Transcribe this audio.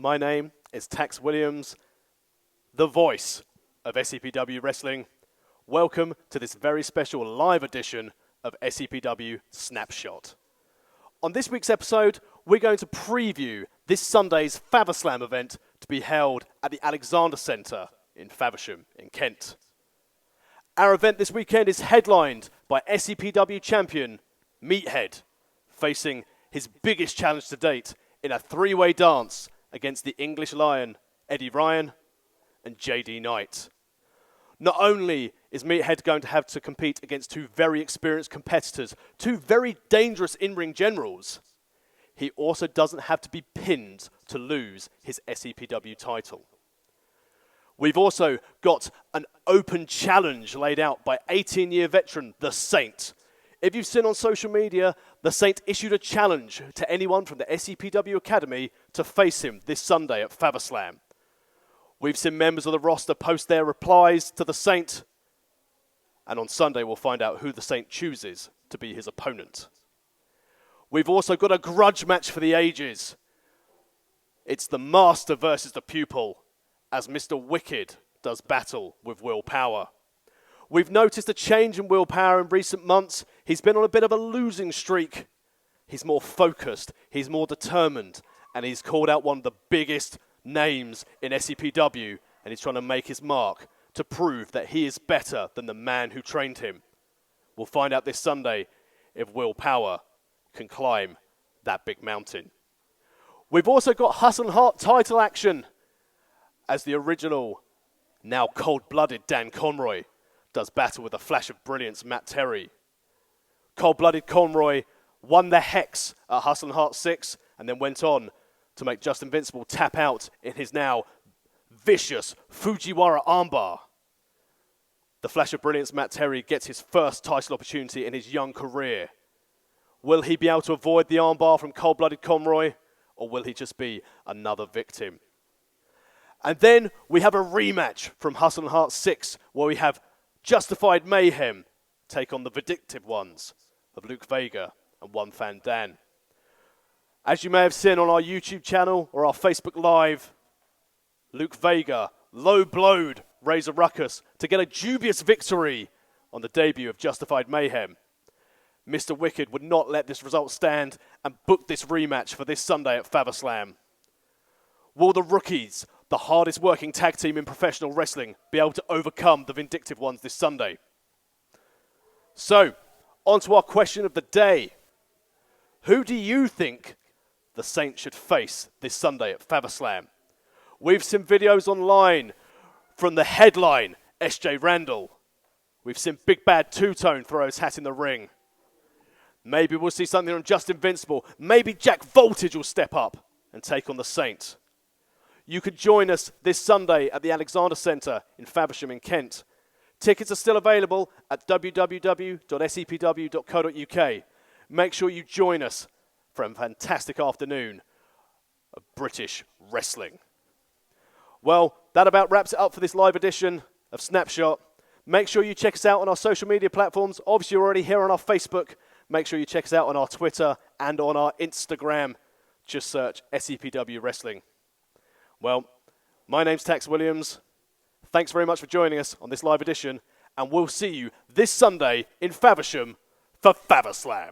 My name is Tax Williams, the voice of SEPW Wrestling. Welcome to this very special live edition of SEPW Snapshot. On this week's episode, we're going to preview this Sunday's FaverSlam event to be held at the Alexander Centre in Faversham in Kent. Our event this weekend is headlined by SEPW champion Meathead, facing his biggest challenge to date in a three-way dance against the English Lion, Eddie Ryan, and JD Knight. Not only is Meathead going to have to compete against two very experienced competitors, two very dangerous in-ring generals, he also doesn't have to be pinned to lose his SEPW title. We've also got an open challenge laid out by 18-year veteran, The Saint. If you've seen on social media, The Saint issued a challenge to anyone from the SEPW Academy to face him this Sunday at FaverSlam. We've seen members of the roster post their replies to The Saint, and on Sunday we'll find out who The Saint chooses to be his opponent. We've also got a grudge match for the ages. It's the master versus the pupil, as Mr. Wicked does battle with Will Power. We've noticed a change in Will Power in recent months. He's been on a bit of a losing streak. He's more focused, he's more determined, and he's called out one of the biggest names in SEPW, and he's trying to make his mark to prove that he is better than the man who trained him. We'll find out this Sunday if Will Power can climb that big mountain. We've also got Hustle and Heart title action, as the original, now cold-blooded Dan Conroy does battle with a flash of brilliance Matt Terry. Cold-blooded Conroy won the Hex at Hustle and Heart 6 and then went on to make Just Invincible tap out in his now vicious Fujiwara armbar. The flash of brilliance Matt Terry gets his first title opportunity in his young career. Will he be able to avoid the armbar from cold-blooded Conroy, or will he just be another victim? And then we have a rematch from Hustle and Heart 6, where we have Justified Mayhem take on the vindictive ones of Luke Vega and One Fan Dan. As you may have seen on our YouTube channel or our Facebook Live, Luke Vega low-blowed Razor Ruckus to get a dubious victory on the debut of Justified Mayhem. Mr. Wicked would not let this result stand and booked this rematch for this Sunday at FaverSlam. Will the Rookies, the hardest working tag team in professional wrestling, be able to overcome the vindictive ones this Sunday? So, on to our question of the day. Who do you think the Saint should face this Sunday at FaverSlam? We've seen videos online from the headline, SJ Randall. We've seen Big Bad Two-Tone throw his hat in the ring. Maybe we'll see something from Just Invincible. Maybe Jack Voltage will step up and take on the Saint. You could join us this Sunday at the Alexander Centre in Faversham in Kent. Tickets are still available at www.sepw.co.uk. Make sure you join us for a fantastic afternoon of British wrestling. Well, that about wraps it up for this live edition of Snapshot. Make sure you check us out on our social media platforms. Obviously, you're already here on our Facebook. Make sure you check us out on our Twitter and on our Instagram. Just search SEPW Wrestling. Well, my name's Tax Williams. Thanks very much for joining us on this live edition, and we'll see you this Sunday in Faversham for FaverSlam.